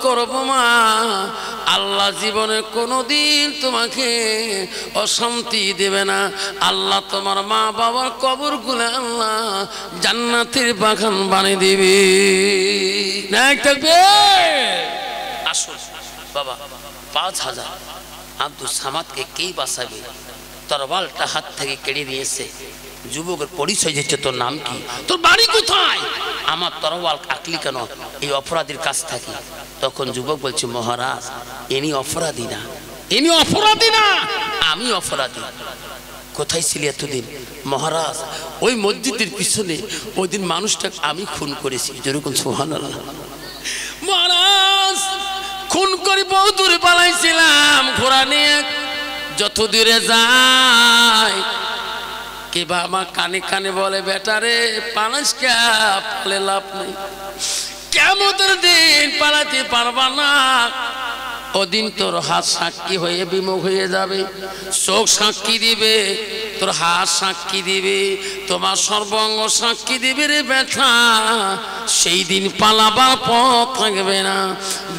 করব মা, আল্লাহ জীবনে কোনোদিন তোমাকে অশান্তি দেবে না। আল্লাহ তোমার মা বাবার কবরগুলো আল্লাহ জান্নাতের বাগান বানিয়ে দিবে। আসুন বাবা, 5000 আব্দুল সামাদকে কেই বাঁচাবে? তরবালটা হাত থেকে কেড়ে নিয়েছে। যুবকের পরিচয় দিচ্ছে, তোর নাম কি, তোর বাড়ি কোথায়? আমার তরবাল কাটলি কেন? এই অপরাধীর কাছ থেকে। তখন যুবক বলছে, মহারাজ ইনি অপরাধী না, ইনি অপরাধী না, আমি অপরাধী। কোথায় ছিলি এতদিন? মহারাজ ওই মসজিদের পিছনে ওই দিন মানুষটা আমি খুন করেছি। যেরকম সুবহানাল্লাহ। মহারাজ খুন করে বহু দূরে পালাইছিলাম ঘোড়া নিয়ে, যত দূরে যায় কিবা আমার কানে কানে বলে, বেটারে পালাস কে, পালে লাভ নেই, কিয়ামতের দিন পালাতে পারবা না। ওদিন তোর হাত সাক্ষী হয়ে বিমুখ হয়ে যাবে, চোখ সাক্ষী দিবে, তোর হাত সাক্ষী দিবে, তোমার সর্বাঙ্গ সাক্ষী দিবে রে ব্যথা। সেই দিন পালাবার পথ থাকবে না,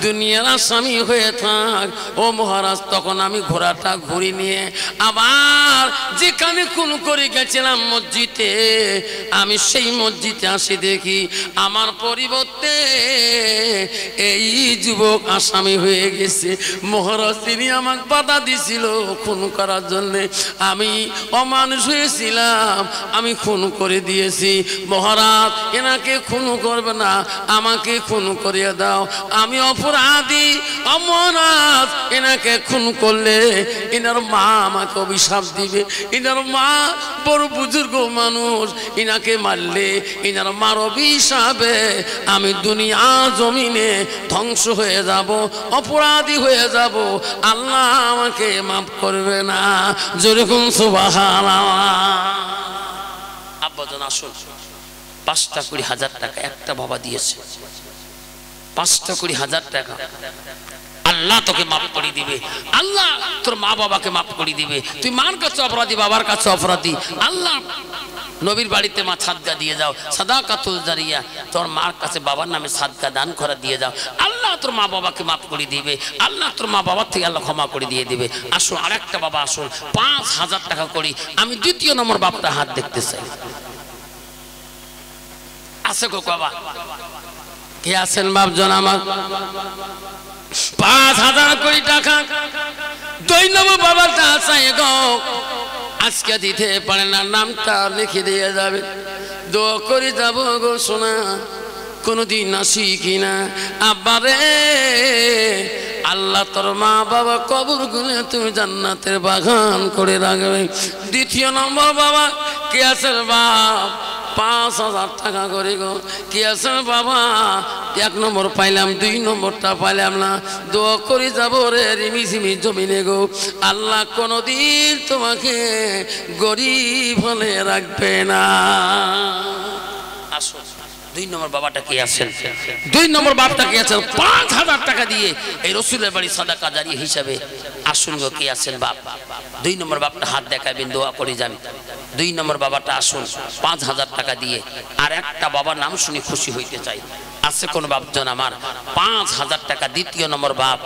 দুনিয়ার আসামি হয়ে থাক। ও মহারাজ তখন আমি ঘোড়াটা ঘুরি নিয়ে আবার যেখানে খুন করে গেছিলাম মসজিদে, আমি সেই মসজিদে আসি, দেখি আমার পরিবর্তে এই যুবক আসামি হয়ে গেছে। মহারাজ তিনি আমাকে বাধা দিছিল খুন করার জন্য, আমি অমানুষ হয়েছিলাম, আমি খুন করে দিয়েছি। মহারাজ এনাকে খুন করবে না, আমাকে খুন করিয়ে দাও, আমি অপরাধী। মহারাজ এনাকে খুন করলে এনার মা আমাকে অভিশাপ দিবে, এনার মা বড় বুজুর্গ মানুষ, এনাকে মারলে এনার মার অভিশাপে আমি দুনিয়া জমিনে ধ্বংস হয়ে যাব, অপরাধী হয়ে যাব, আল্লাহ আমাকে মাফ করবে না। যেরকম সুবহানাল্লাহ। আব্বাজান আসুন, 5,20,000 টাকা একটা বাবা দিয়েছে, 5,20,000 টাকা। আল্লাহ তোকে মাফ করে দিবে, আল্লাহ তোর মা বাবাকে মাফ করে দিবে। তুই মার কাছে অপরাধী, বাবার কাছে অপরাধী, আল্লাহ নবীর বাড়িতে মা সাদকা দিয়ে যাও, সাদাকাতুল জারিয়া, তোর মার কাছে বাবার নামে সাদকা দান করা দিয়ে যাও, আল্লাহ তোর মা বাবাকে মাফ করে দিবে, আল্লাহ তোর মা বাবার থেকে আল্লাহ ক্ষমা করে দিয়ে দিবে। আসুন আরেকটা বাবা আসুন, 5,000 টাকা করি। আমি 2য় নম্বর বাপটা হাত দেখতে চাই। আছে গো বাবা, কে আছেন বাপজন আমার? 5,000 কোটি টাকা 2 নম্বর বাবাটা চাই গো। আজকে দিতে পারে না, নামটা লিখে দিয়ে যাবে, দোয়া করে যাব গো সোনা, কোনদিন আসি কিনা। আব্বারে আল্লাহ তোর মা বাবা কবর গুলে তুমি জান্নাতের বাগান করে রাখবে। 2য় নম্বর বাবা কে আছে বাপ? 5,000 টাকা করে গো। কি আছে বাবা? 1 নম্বর পাইলাম, 2 নম্বরটা পাইলাম না, দোয়া করে যাবো রে রিমি ঝিমি জমিনে গো। আল্লাহ কোনদিন তোমাকে গরিব হলে রাখবে না। আসো 2 নম্বর বাবাটা কে আছেন? 2 নম্বর বাপটা কে আছেন? 5,000 টাকা দিয়ে এই রসুলের বাড়ি সাদাকা জারি হিসাবে আসুন গো। কে আছেন বাপ? 2 নম্বর বাপটা হাত দেখাবেন, দোয়া করে যান। 2 নম্বর বাবাটা আসুন 5,000 টাকা দিয়ে। আর একটা বাবার নাম শুনে খুশি হইতে চাই। আছে কোন বাপজন আমার? 5,000 টাকা 2য় নম্বর বাপ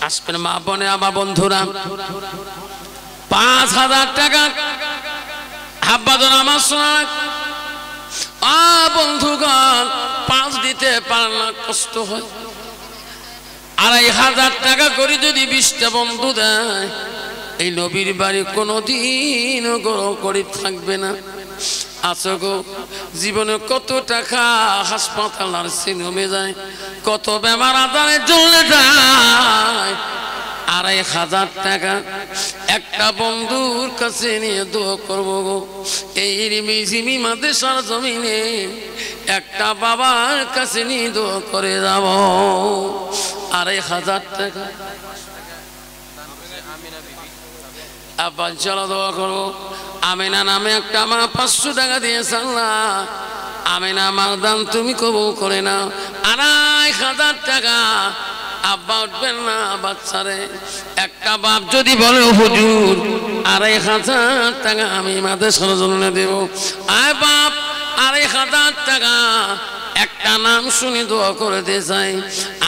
আসবেন। মা বোনে আমার বন্ধুরা, 5,000 টাকা আব্বাজন আমার শোনা বন্ধুগণ, 5 দিতে পারেন না, কষ্ট হয়। 2,500 টাকা করে যদি 20টা বন্ধু দেয়, এই নবীর বাড়ি কোনোদিন গরিব থাকবে না। আছো গো, জীবনে কত টাকা হাসপাতাল নার্সিং হোমে যায়, কত বেমার আজারে চলে যায়। 2,500 টাকা একটা বন্ধুর কাছে নিয়ে দোয়া করবো গো। এই রিমি ঝিমি মাদ্রাসার জমিনে একটা বাবার কাছে নিয়ে দোয়া করে যাব। 2,500 টাকা আবার চলো দোয়া করবো। আমিনা নামে একটা মা 500 টাকা দিয়েছে। আল্লাহ আমিনা আমার দান তুমি কবুল করে নাও। 2,500 টাকা আব্বা উঠবেন না বাচ্চারে। একটা বাপ যদি বলে হুজুর 2,500 টাকা আমি মাদ্রাসার জন্য দেব, আয় বাপ 2,500 টাকা একটা নাম শুনি দোয়া করতে চাই।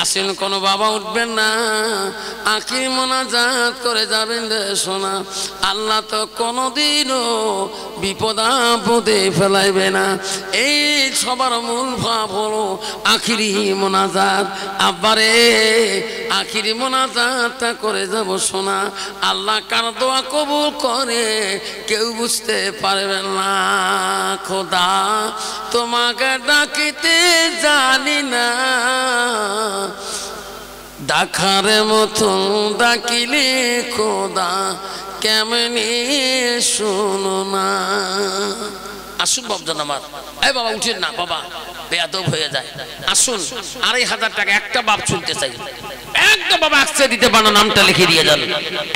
আসেন কোন বাবা উঠবেন না, আখি মোনাজাত করে যাবেন রে সোনা। আল্লাহ তো কোনোদিনও বিপদ আপদে ফেলাইবে না। এই সবার মূল ভাব হলো আখিরি মোনাজাত। আব্বারে আখিরি মোনাজাতটা করে যাব সোনা। আল্লাহ কার দোয়া কবুল করে কেউ বুঝতে পারবেন না। খোদা তোমাকে ডাকিতে জানি না, ডাকার মতো ডাকিলে খোদা কেমনি শোনো না। আসুন বাবজান আমার, এই বাবা উঠেন না বাবা, বেয়াদব হয়ে যায়। আসুন 2500 টাকা একটা বাপ শুনতে চাই। একটা বাবা আসছে দিতে পারো, নামটা লিখে দিয়ে যান।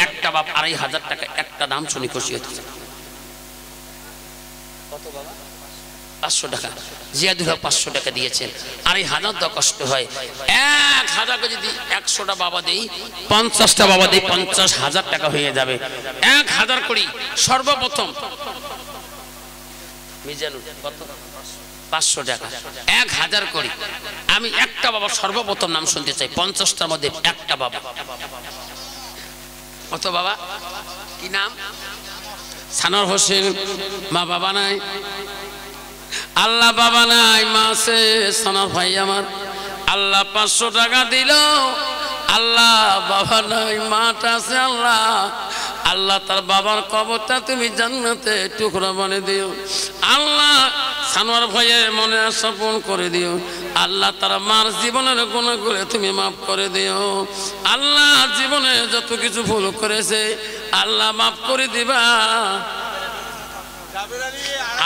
একটা বাপ 2500 টাকা একটা নাম শুনি খুশি হচ্ছে। কত বাবা? 500 টাকা। জিয়াদুল হক 500 টাকা দিয়েছেন। 2500 তো কষ্ট হয়। 1000 যদি 100টা বাবা দেই, 50টা বাবা দেই, 50,000 টাকা হয়ে যাবে। 1000 করি সর্বপ্রথম মিজানুর কত? 500 টাকা। 1000 করি আমি একটা বাবা সর্বপ্রথম নাম শুনতে চাই। 50টার মধ্যে একটা বাবা। কত বাবা? কি নাম? সানোয়ার হোসেন। মা বাবা নাই? আল্লাহ বাবা নাই, মা আছে। সানোয়ার ভাই আমার, আল্লাহ 500 টাকা দিল। আল্লাহ বাবা নাই, মাটা আছে। আল্লাহ আল্লাহ তার বাবার কবরটা তুমি জান্নাতে টুকরা বানিয়ে দিও। আল্লাহ সানোয়ার ভাইয়ের মনে আশা পূরণ করে দিও। আল্লাহ তার মার জীবনের গুনাহগুলো তুমি মাফ করে দিও। আল্লাহ জীবনে যত কিছু ভুল করেছে আল্লাহ মাফ করে দিবা।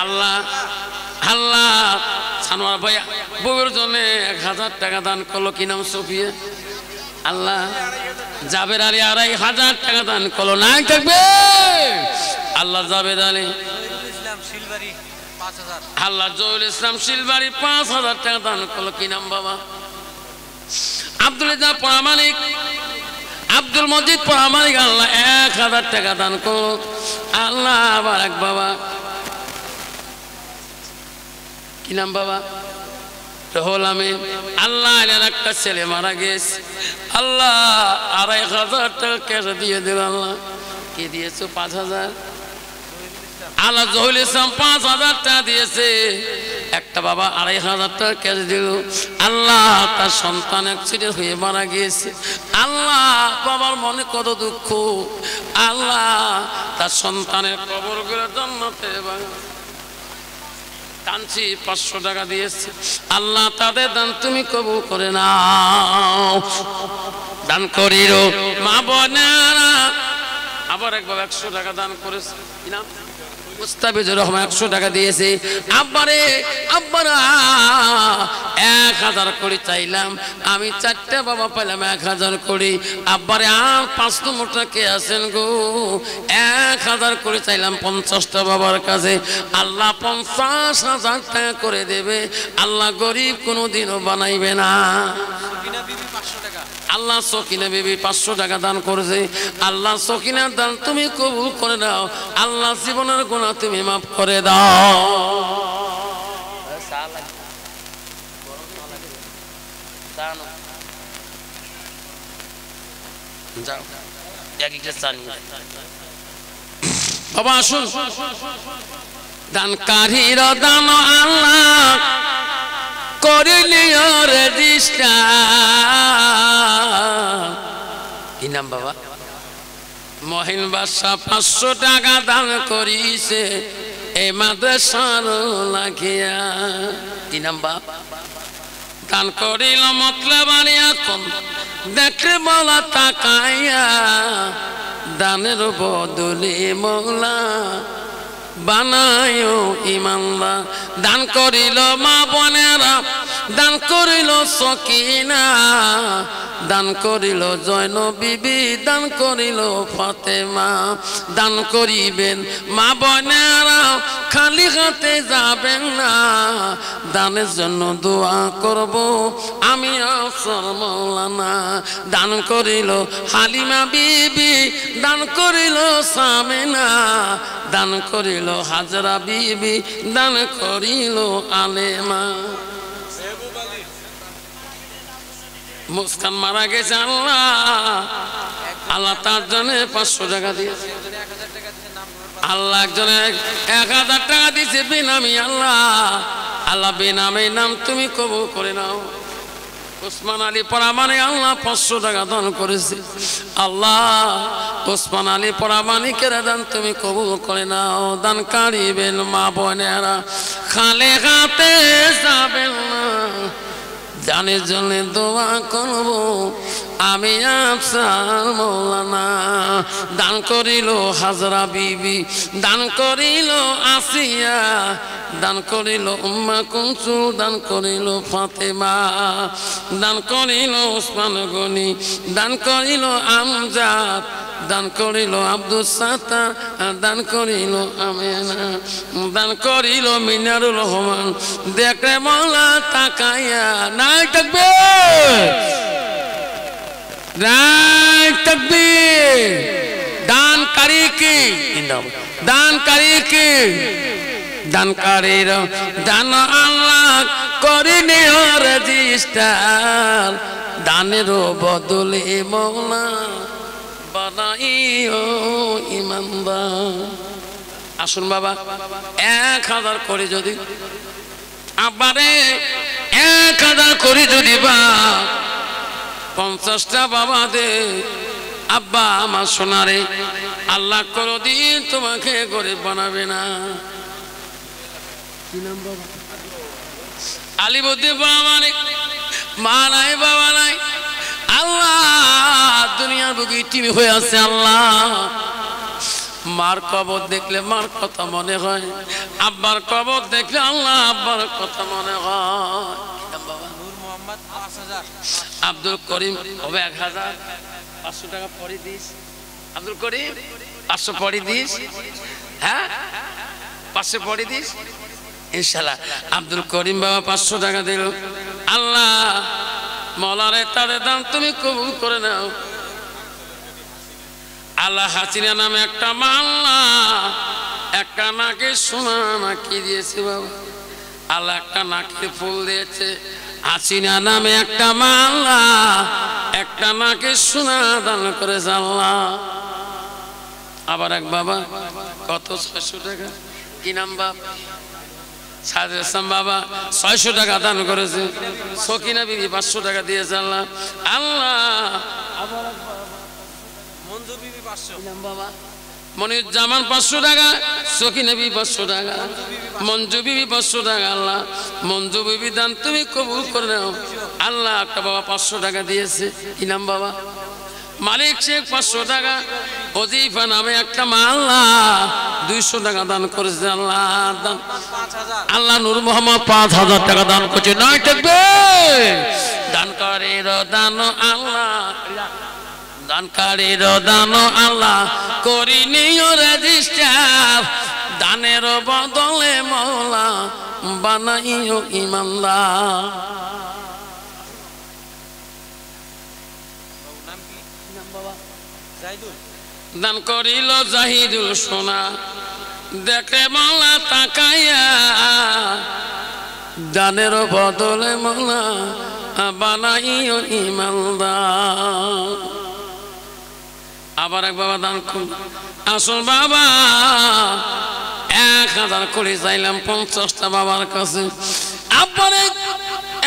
আল্লাহ আল্লাহ সানোয়ার ভাই বউয়ের জন্য 1000 টাকা দান করলো। কি নাম? সফিয়া। আল্লাহ জাবের আলী 2500 টাকা দান করলো। নাই থাকবে আল্লাহ জাবের আলী। আল্লাহ জহুল ইসলাম শিলবাড়ি 5000 টাকা দান করলো। কি নাম বাবা? আব্দুল ইজাদ প্রামাণিক, আব্দুল মজিদ প্রামাণিক। আল্লাহ 1000 টাকা দান করলো। আল্লাহ আবার এক বাবা। কি নাম বাবা? রহুল আমিন। আল্লাহ একটা ছেলে মারা গেছে। আল্লাহ 2500 টাকা ক্যাশ দিয়ে দিল। আল্লাহ কি দিয়েছো? 5000। আল্লাহ জহুল ইসলাম 5000 টাকা দিয়েছে। একটা বাবা 2500 টাকা ক্যাশ দিল। আল্লাহ তার সন্তান অ্যাক্সিডেন্ট হয়ে মারা গিয়েছে। আল্লাহ বাবার মনে কত দুঃখ। আল্লাহ তার সন্তানের কবরগুলো জান্নাতে টানছি। 500 টাকা দিয়েছে। আল্লাহ তাদের দান তুমি কবুল করে নাও। দান করিও মা বোনেরা। আবার একবার 100 টাকা দান করেছে। কি নাম? মুস্তাফিজুর রহমান 100 টাকা দিয়েছে। আব্বারে আব্বারা 1000 করে চাইলাম আমি, 4টে বাবা পাইলাম 1000 করে। আব্বারে আর 5 নম্বরটা কে আছেন গো? 1000 করে চাইলাম 50টা বাবার কাছে। আল্লাহ 50,000 টাকা করে দেবে। আল্লাহ গরিব কোনোদিনও বানাইবে না। আল্লাহ সকিনা বিবি 500 টাকা দান করেছে। আল্লাহ সকিনার দান তুমি কবুল করে দাও। আল্লাহ জীবনের গুনাহ তুমি মাফ করে দাও। বাবা আসুন। দানকারীর দান আল্লাহ করিলিও রেজিস্টার। কি নাম বাবা? মহিন বাদশা 500 টাকা দান করিছে এই মাদ্রাসার লাগিয়া। কি নাম বাবা? দান করিল মতলব আনিয়া কম দেখে বলা তাকাইয়া। দানের বদলে মৌলা বানায়ো ইমানদার। দান করিল মা বোনেরা, দান করিল সকিনা, দান করিল জয়নব বিবি, দান করিল ফাতেমা। দান করিবেন মা বোনেরা, খালি হাতে যাবেন না। দানের জন্য দোয়া করব আমি আফসর মৌলানা। দান করিল হালিমা বিবি, দান করিল সামেনা, দান করিল হাজরা বিবি, দান করিল আলেমা। মুস্কান মারা গেছে আল্লাহ আল্লাহ তার জন্য 500 টাকা দিয়েছে আল্লাহ একজনে 1000 টাকা দিয়েছে বেনামি আল্লাহ আল্লাহ বেনামে নাম তুমি কবুল করে নাও ওসমান আলী পরামানি আল্লাহ 500 টাকা দান করেছে আল্লাহ ওসমান আলী পরামানিকের দান তুমি কবুল করে নাও দান কারিবেন মা বোনেরা খালে হাতে যাবেন না জানে জনে দোয়া করব আমি আফসার মৌলানা দান করিল হাজরা বিবি দান করিল আসিয়া দান করিল উম্মা কুলসুম দান করিল ফাতেমা দান করিল ওসমান গনি দান করিল আমজাদ দান করিল আব্দুল সাত্তার দান করিল আমেনা দান করিল মিনারুল রহমান দেখে মৌলা তাকাইয়া নাই তাকবীর নাই তাকবীর দানকারী কি দানকারী কি দানকারীর দান আল্লাহ করিনি রেজিস্টার দানের বদলে মৌলা বানাইও ইমানদার আসুন বাবা 1000 করে যদি আবারে 1000 করে যদি বা 50টা বাবা দে আব্বা আমার সোনারে আল্লাহ কোনদিন তোমাকে গরিব বানাবে না কি নাম বাবা আলিবুদ্দিন বাবা মানে মা নাই বাবা নাই আল্লাহ দুনিয়ার বুকে টিভি হয়ে আছে আল্লাহ মার কবর দেখলে মার কথা মনে হয় আব্বার কবর দেখলে আল্লাহ আব্বার কথা মনে হয় আব্দুল করিম হবে 1500 টাকা পরে দিস আব্দুল করিম 500 পরে দিস হ্যাঁ 500 পরে দিস ইনশাআল্লাহ আব্দুল করিম বাবা 500 টাকা দিল আল্লাহ মওলারে তারে দান তুমি কবুল করে নাও আল্লাহ হাসিনা নামে একটা মাল্লা একটা নাকে সোনা নাকি দিয়েছে বাবা আল্লাহ একটা নাকে ফুল দিয়েছে হাসিনা নামে একটা মাল্লা একটা নাকে সোনা দান করেছে আল্লাহ আবার এক বাবা কত 600 টাকা কি নাম বাবা সাজে ইসলাম বাবা 600 টাকা দান করেছে সকিনা বিবি 500 টাকা দিয়েছে আল্লাহ আল্লাহ আবার মঞ্জু বিবি 500 কি নাম বাবা মনিরুজ্জামান 500 টাকা সকিনা বিবি 500 টাকা মঞ্জু বিবি 500 টাকা আল্লাহ মঞ্জু বিবি দান তুমি কবুল করে নাও আল্লাহ একটা বাবা 500 টাকা দিয়েছে কি নাম বাবা মালিক শেখ 500 টাকা ওজিফা নামে একটা মাল্লা 200 টাকা দান করেছে আল্লাহ দান 5000 আল্লাহ নূর মোহাম্মদ 5000 টাকা দান করেছে নয় থাকবে দানকারীর দান আল্লাহ দানকারীর দান আল্লাহ করিনিও রেজিস্টার দানের বদলে মওলা বানাইও ইমানদার দান করিল জাহিদুল সোনা দেখে মওলা তাকাইয়া দানের বদলে মওলা বানাইও ইমানদার আবার এক বাবা দান করল আসল বাবা 1000 করে চাইলাম 50টা বাবার কাছে আব্বারে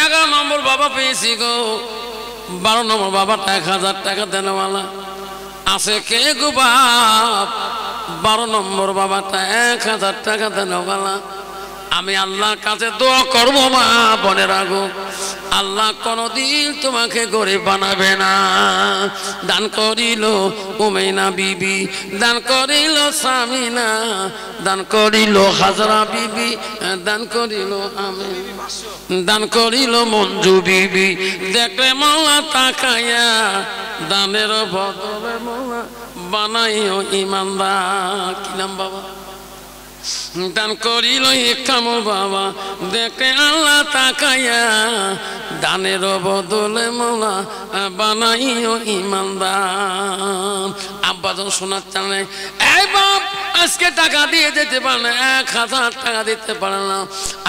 11 নম্বর বাবা পেয়েছি গো 12 নম্বর বাবাটা 1000 টাকা দেনওয়ালা আছে কে গো বাপ 12 নম্বর বাবাটা 1000 টাকা দেনওয়ালা আমি আল্লাহর কাছে দোয়া করব মা বোনেরা গো আল্লাহ কোনদিন তোমাকে গরিব বানাবে না দান করিল উমাইনা বিবি দান করিল সামিনা দান করিল হাজরা বিবি দান করিল আমি দান করিল মঞ্জু বিবি দেখলে মওলা তাকায়া দানের বদলে মওলা বানাইও ইমানদার কি নাম বাবা দান করিল কামো বাবা দেখে আল্লাহ তাকায়া দানের বদলে মওলা বানাইও ইমানদার আব্বা যখন শোনার চানে এই বাপ আজকে টাকা দিয়ে যেতে পারে না, 1000 টাকা দিতে পারে না।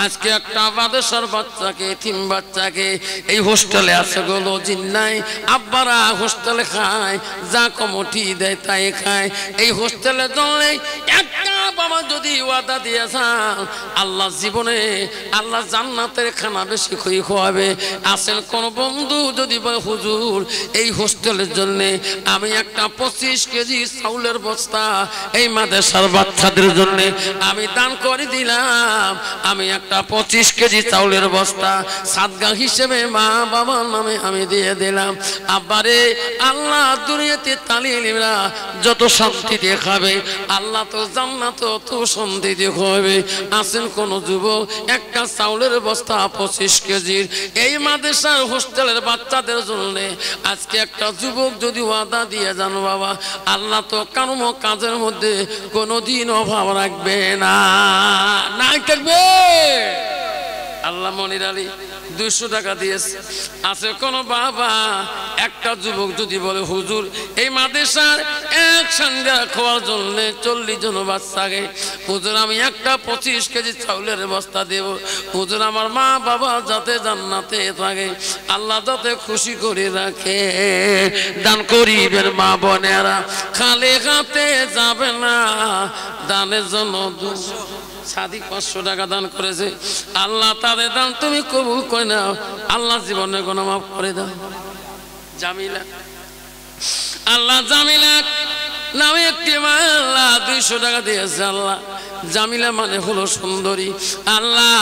আজকে একটা বাদেশার বাচ্চাকে, এতিম বাচ্চাকে এই হোস্টেলে আছে গুলো জিন্নাই আব্বারা হোস্টেলে খায়, যা কমিটি দেয় তাই খায়। এই হোস্টেলে চলে একটা বাবা যদি ওয়াদা দিয়েছেন আল্লাহ জীবনে আল্লাহ জান্নাতের খানা বেশি খাওয়াবে। আসেন কোন বন্ধু যদি বলে হুজুর এই হোস্টেলের জন্য আমি একটা 25 কেজি চাউলের বস্তা এই মাদ্রাসার বাচ্চাদের জন্য আমি দান করে দিলাম, আমি একটা 25 কেজি চাউলের বস্তা সাদগা হিসেবে মা বাবার নামে আমি দিয়ে দিলাম। আব্বারে আল্লাহ দুনিয়াতে তালিমরা যত শান্তি দেখাবে আল্লাহ তো জান্নাত তো শান্তি দেখাবে। আসেন কোন যুবক একটা চাউলের বস্তা 25 কেজির এই মাদ্রাসার হোস্টেলের বাচ্চাদের জন্য আজকে একটা যুবক যদি ওয়াদা দিয়ে যান বাবা আল্লাহ তো কারণ কাজের মধ্যে কোনোদিন অভাব রাখবে না, না থাকবে। আল্লাহ মনির আলী 200 টাকা দিয়েছে। আছে কোন বাবা একটা যুবক যদি বলে হুজুর এই মাদ্রাসার এক সন্ধ্যা খাওয়ার জন্য 40 জন বাচ্চাকে হুজুর আমি একটা 25 কেজি চাউলের বস্তা দেব, হুজুর আমার মা বাবা যাতে জান্নাতে থাকে আল্লাহ যাতে খুশি করে রাখে, দান করিবেন মা বোনেরা, খালি হাতে যাবে না। দানের জন্য সাদিক 500 টাকা দান করেছে, আল্লাহ তাদের দান তুমি কবুল করে নাও, আল্লাহ জীবনে গুনাহ মাফ করে দাও। জামিলা আল্লাহ জামিলা নামে একটি আল্লাহ 200 টাকা দিয়েছে। আল্লাহ জামিলা মানে হলো সুন্দরী, আল্লাহ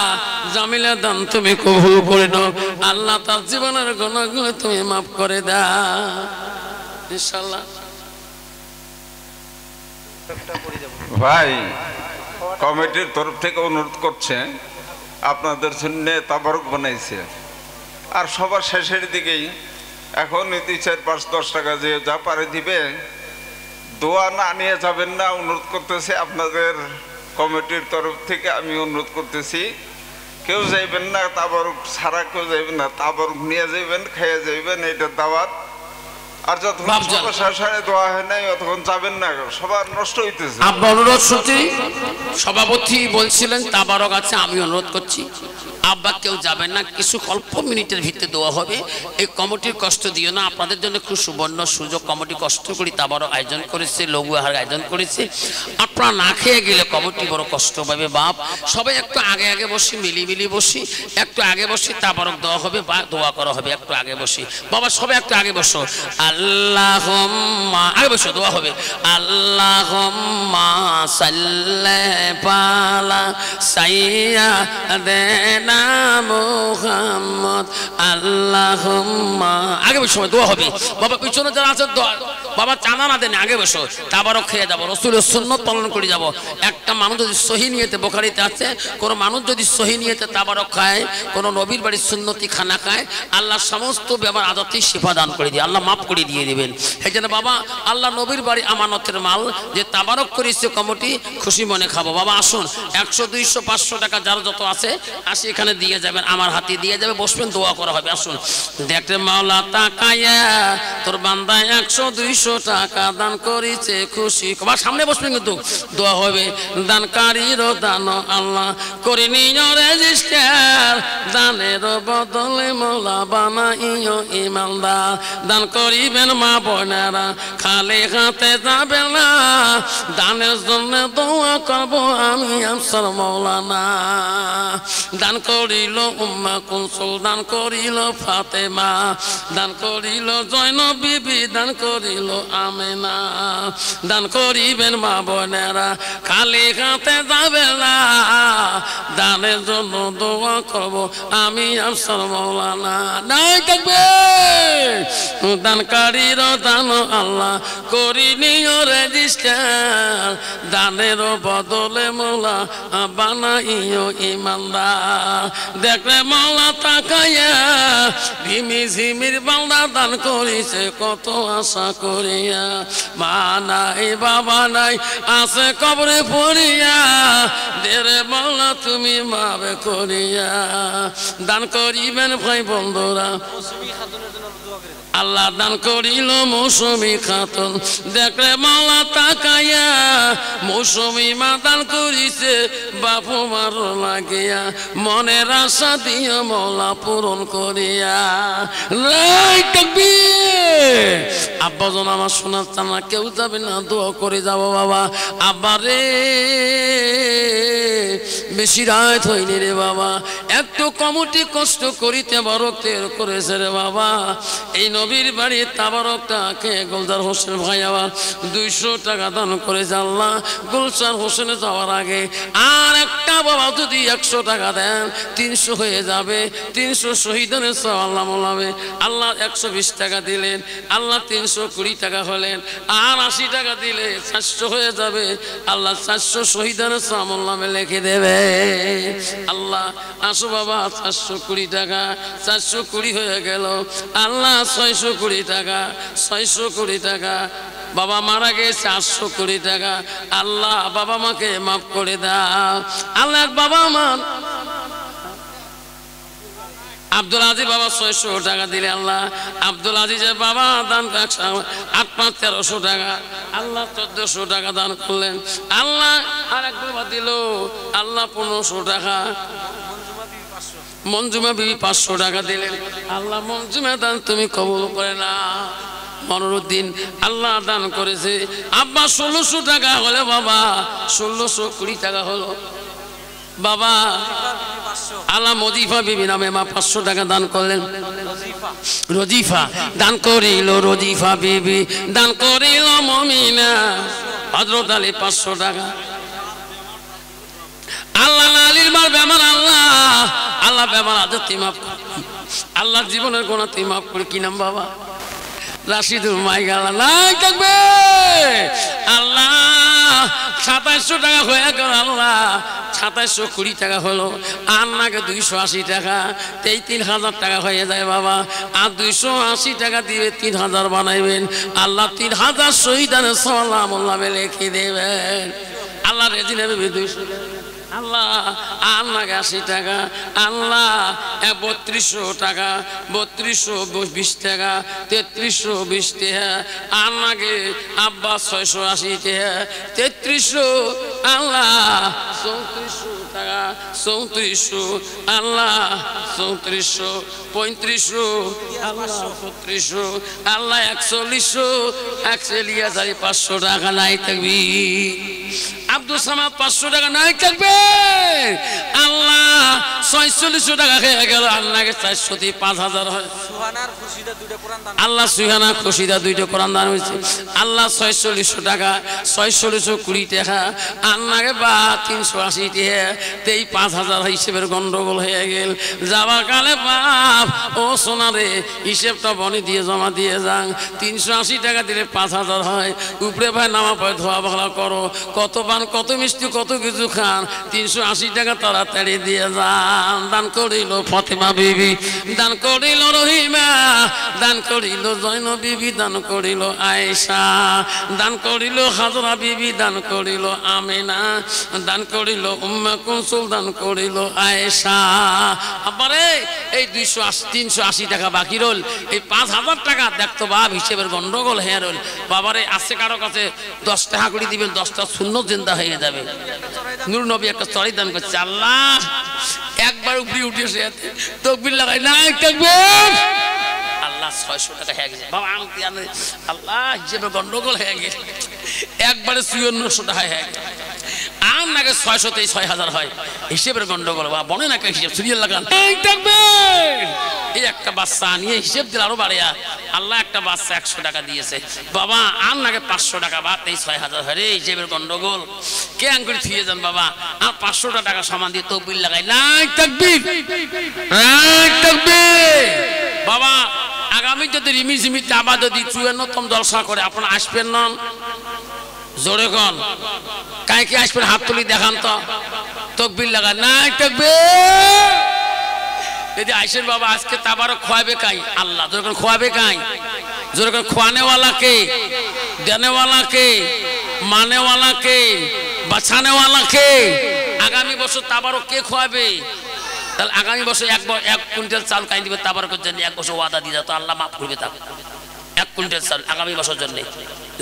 জামিলা দান তুমি কবুল করে নাও, আল্লাহ তার জীবনের গুনাহগুলো তুমি মাফ করে দাও ইনশাআল্লাহ। ভাই কমিটির তরফ থেকে অনুরোধ করছে আপনাদের জন্য তাবারক বানাইছে, আর সবার শেষের দিকেই এখন 2, 4, 5, 10 টাকা যে যা পারে দিবে, দোয়া না নিয়ে যাবেন না, অনুরোধ করতেছি আপনাদের কমিটির তরফ থেকে আমি অনুরোধ করতেছি কেউ যাইবেন না, তাবারক ছাড়া কেউ যাইবেন না, তাবারক নিয়ে যাইবেন, খেয়ে যাইবেন, এটা দাওয়াত। আর যতক্ষণ শেষে দোয়া হয় নাই ততক্ষণ যাবেন না, সবার নষ্ট হইতেছে। আব্বা অনুরোধ সত্যি সভাপতি বলছিলেন তাবারক আছে, আমি অনুরোধ করছি আব্বা কেউ যাবেন না, কিছু অল্প মিনিটের ভিতরে দেওয়া হবে। এই কমিটির কষ্ট দিও না, আপনাদের জন্য খুব সুবর্ণ সুযোগ, কমিটি কষ্ট করি তাবারক আয়োজন করেছে, লঘু আহার আয়োজন করেছে, আপনারা না খেয়ে গেলে কমিটি বড় কষ্ট পাবে। বাপ সবাই একটু আগে আগে বসি, মিলিমিলি বসি, একটু আগে বসি, তাবারক দেওয়া হবে বা দোয়া করা হবে, একটু আগে বসি বাবা, সবাই একটু আগে বসো। আল্লাহুম্মা আগে বসো, দোয়া হবে। আল্লাহুম্মা সাল্লি আলা সাইয়্যিদিনা মুহাম্মদ আল্লাহুম্মা আগে বসো, দোয়া হবে বাবা। পিছনে যারা আছে বাবা চাঁদা না দেন, আগে বসো, তাবারক খেয়ে যাবো, রাসূলের সুন্নাত পালন করে যাব। একটা মানুষ যদি সহি নিয়তে বুখারীতে আছে, কোন মানুষ যদি সহি নিয়তে তাবারক খায়, কোন নবীর বাড়ির সুন্নতি খানা খায়, আল্লাহ সমস্ত ব্যাপার আদতে শিফা দান করে দিয়ে আল্লাহ মাফ করে দিয়ে দিবেন। এই জন্য বাবা আল্লাহ নবীর বাড়ি আমানতের মাল যে তাবারক করেছে কমিটি, খুশি মনে খাবো বাবা। আসুন 100, 200, 500 টাকা যার যত আছে আসি এখানে দিয়ে যাবেন, আমার হাতে দিয়ে যাবে, বসবেন, দোয়া করা হবে। আসুন দেখতে মাওলা তাকায়া তোর বান্দা 100, 200 টাকা দান করেছে, খুশি সামনে বসবেন, কিন্তু দোয়া হবে। দানকারীর দান আল্লাহ করে নিও রেজিস্টার, দানের বদলে মাওলা বানাইও ইমানদার। দান করিবেন মা বোনেরা, খালি হাতে যাবে না, দানের জন্য দোয়া করব আমি আফসার মাওলানা। দান করিল উম্মে কুলসুম, দান করিল ফাতেমা, দান করিল জয়নব বিবি, দান করিল আমেনা। দান করিবেন মা বোনেরা, খালি হাতে যাবে না, দানের জন্য দোয়া করব আমি আফসার মাওলানা। নাই থাকবে দানকারীর দান আল্লাহ করি নিও রেজিস্টার, দানের বদলে মাওলা বানাইও ইমানদার। দেখলে মাওলা তাকায়া ঝিমি ঝিমির বান্দা দান করিছে কত আশা করিয়া, মা নাই বাবা নাই আছে কবরে পড়িয়া, দেরে মাওলা তুমি মাবে করিয়া। দান করিবেন ভাই বন্ধুরা, আল্লাহ দান করিল মৌসুমী খাতুন দেখলে মাওলা তাকাইয়া মৌসুমী মা দান করিছে বাপু মার লাগিয়া মনের আশা দিয়া মাওলা পূরণ করিয়া আব্বা জন আমার শোনার না কেউ যাবে না দোয়া করে যাব বাবা আব্বা রে বেশি রাত হয়নি রে বাবা একটু কমটি কষ্ট করিতে বরকতের করেছে রে বাবা এই নবীর বাড়ি তাবারকটাকে গোলজার হোসেন ভাই আবার 200 টাকা দান করে আল্লাহ গুলশান হোসেনে যাওয়ার আগে আর একটা বাবা যদি 100 টাকা দেন 300 হয়ে যাবে 300 শহীদের সওয়াব আল্লাহ মোলাবে আল্লাহ 120 টাকা দিলেন আল্লাহ 320 টাকা হলেন আর 80 টাকা দিলে 400 হয়ে যাবে আল্লাহ 400 শহীদের সওয়াব নামে লিখে দেবে আল্লাহ আসো বাবা 420 টাকা 420 হয়ে গেল আল্লাহ 620 টাকা 620 টাকা বাবা মারা গেছে 820 টাকা আল্লাহ বাবা মাকে মাফ করে দাও আল্লাহ বাবা মা আব্দুল আজিজ বাবা 600 টাকা দিলে আল্লাহ আব্দুল আজিজের বাবা দান 8-1300 টাকা আল্লাহ 1400 টাকা দান করলেন আল্লাহ আর এক বাবা দিল আল্লাহ 1500 টাকা মঞ্জুমা বিবি 500 টাকা দিলেন আল্লাহ মঞ্জুমা দান তুমি কবুল করে না মনুরুদ্দিন আল্লাহ দান করেছে আব্বা 1600 টাকা হলে বাবা 1620 টাকা হলো বাবা আল্লাহ মজিফা বিবি নামে মা 500 টাকা দান করলেন রজিফা দান করিল রজিফা বিবি দান করিল মমিনা হযরত আলী 500 টাকা আল্লাহ আলীর মার বেমার আল্লাহ আল্লাহ বেমার আজ তুই মাফ আল্লাহ জীবনের গোনা তুই মাফ করে কি নাম বাবা রাশিদুল মাইগাল নাই থাকবে আল্লাহ 2700 টাকা হয়ে গেল আল্লাহ 2720 টাকা হলো আর নাকি 280 টাকা 3000 টাকা হয়ে যায় বাবা আর 280 টাকা দিয়ে 3000 বানাইবেন আল্লাহ 3000 শহীদানের সওয়াব আল্লাহ লিখে দেবেন আল্লাহ রেজি নেবে 200 আল্লাহ আপনাকে 80 টাকা আল্লাহ 3200 টাকা 3220 টাকা 3320 টাকা আপনাকে আব্বা 680 টাকা 3300 আল্লাহ 3400 টাকা 3400 আল্লাহ 3400 3500 আল্লাহ 3600 আল্লাহ 4100 টাকা নাই থাকবি আব্দুল সামাদ 500 টাকা নাই থাকবে আল্লাহ 4600 টাকা হয়ে গেল আল্লাহকে 400 দিয়ে 5000 হয় সুহানার খুশিদা দুইটা কোরআন দান আল্লাহ সুহানা খুশিদা দুইটা কোরআন দান হয়েছে আল্লাহ 4600 টাকা 4620 টাকা আল্লাহকে বা 380 টাকা তেই 5000 হিসেবের গন্ডগোল হয়ে গেল যাওয়ার কালে বাপ ও সোনারে হিসেবটা বনি দিয়ে জমা দিয়ে যান 380 টাকা দিলে 5000 হয় উপরে ভাই নামা পায় ধোয়া ভালো করো কত পান কত মিষ্টি কত কিছু খান 380 টাকা তাড়াতাড়ি দিয়ে যান দান করিল ফাতেমা বিবি দান করিল রহিমা দান করিল জয়নব বিবি দান করিল আয়েশা দান করিল হাজরা বিবি দান করিল আমিনা দান করিল উম্মে কুলসুম দান করিল আয়েশা আবারে এই 380 টাকা বাকি রইল এই 5000 টাকা দেখতো বাপ হিসেবের গন্ডগোল হয়ে রইল বাবারে আছে কারো কাছে 10 টাকা করে দিবেন 10টা শূন্য জিন্দা হয়ে যাবে নূর নবী একটা চড়াই দান করছে আল্লাহ একবার উপরে উঠেছে তাকবীর লাগাই না তাকবীর আল্লাহ 600 টাকা হয়ে গেছে বাবা আমি আল্লাহ হিসেবে গন্ডগোল হয়ে গেছে একবারে 5400 টাকা হয়ে গেছে আর নাকি 600 তে 6000 হয় হিসেবের গন্ডগোল বা বনে নাকি হিসেব সিরিয়াল লাগান এই একটা বাচ্চা নিয়ে হিসেব দিল আরো বাড়িয়া আল্লাহ একটা বাচ্চা 100 টাকা দিয়েছে বাবা আর নাকি 500 টাকা বা 6000 হয় রে হিসেবের গন্ডগোল কে আঙ্গুলি থুয়ে যান বাবা আর 500 টাকা সমান দিয়ে তাকবীর লাগাই নাই তাকবীর নাই তাকবীর বাবা আগামী যদি রিমিজিমিতে আবার যদি 54তম জলসা করে আপনারা আসবেন না জোরে কোন কাই কি আসবেন হাত তুলি দেখান তো তাকবীর লাগা নাই তাকবীর যদি আইসেন বাবা আজকে তাবারক খোয়াবে কাই আল্লাহ যখন খোয়াবে কাই যখন খোয়ানে वाला কে দেনে वाला কে মানে वाला কে বাঁচানে वाला কে আগামী বছর তাবারক কে খোয়াবে তাহলে আগামী বছর 1 কুইন্টাল চাল কাই দিবে তাবারকের জন্য 1 বছর ওয়াদা দিয়ে তো আল্লাহ মাফ করবে তাকে 1 কুইন্টাল চাল আগামী বছর জন্য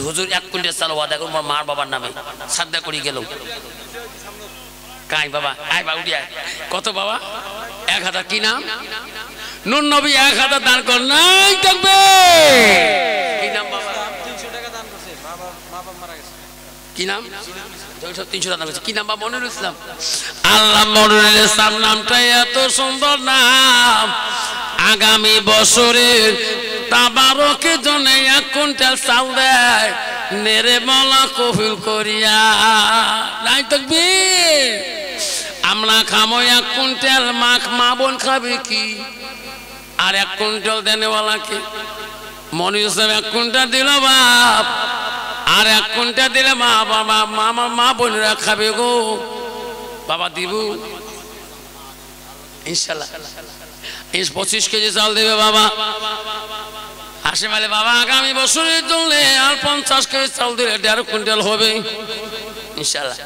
হুজুর 1 কুইন্টাল চাল ওয়াদা করব মার বাবার নামে সাদা করে গেল কাই বাবা আয় বাবা উঠি আয় কত বাবা 1000 কি নাম নূর নবী 1000 দান কর নাই থাকবে কি নাম বাবা 300 টাকা দান করছে মা বাবা মারা গেছে কি নাম 300 টাকা দান করছে কি নাম বাবা মনিরুল ইসলাম আল্লাহ মনিরুল ইসলাম নামটা এত সুন্দর নাম আগামী বছরের তাবারকের জন্য 1 কুইন্টাল চাল দেয় নেরে বলা কবুল করিয়া নাই তাকবীর আমরা খামো 1 কুইন্টাল মাখ মা বোন খাবে কি আর 1 কুইন্টাল দেনেওয়ালাকে মনির সাহেব 1 কুইন্টাল দিল বাপ আর 1 কুইন্টাল দিলে মা বাবা মামা মা বোনেরা খাবে গো বাবা দিব ইনশাআল্লাহ 25 কেজি চাল দেবে বাবা হাসিম আলী বাবা আগামী বছরের জন্য আর 50 কেজি চাল দিলে 1.5 কুইন্টাল হবে ইনশাআল্লাহ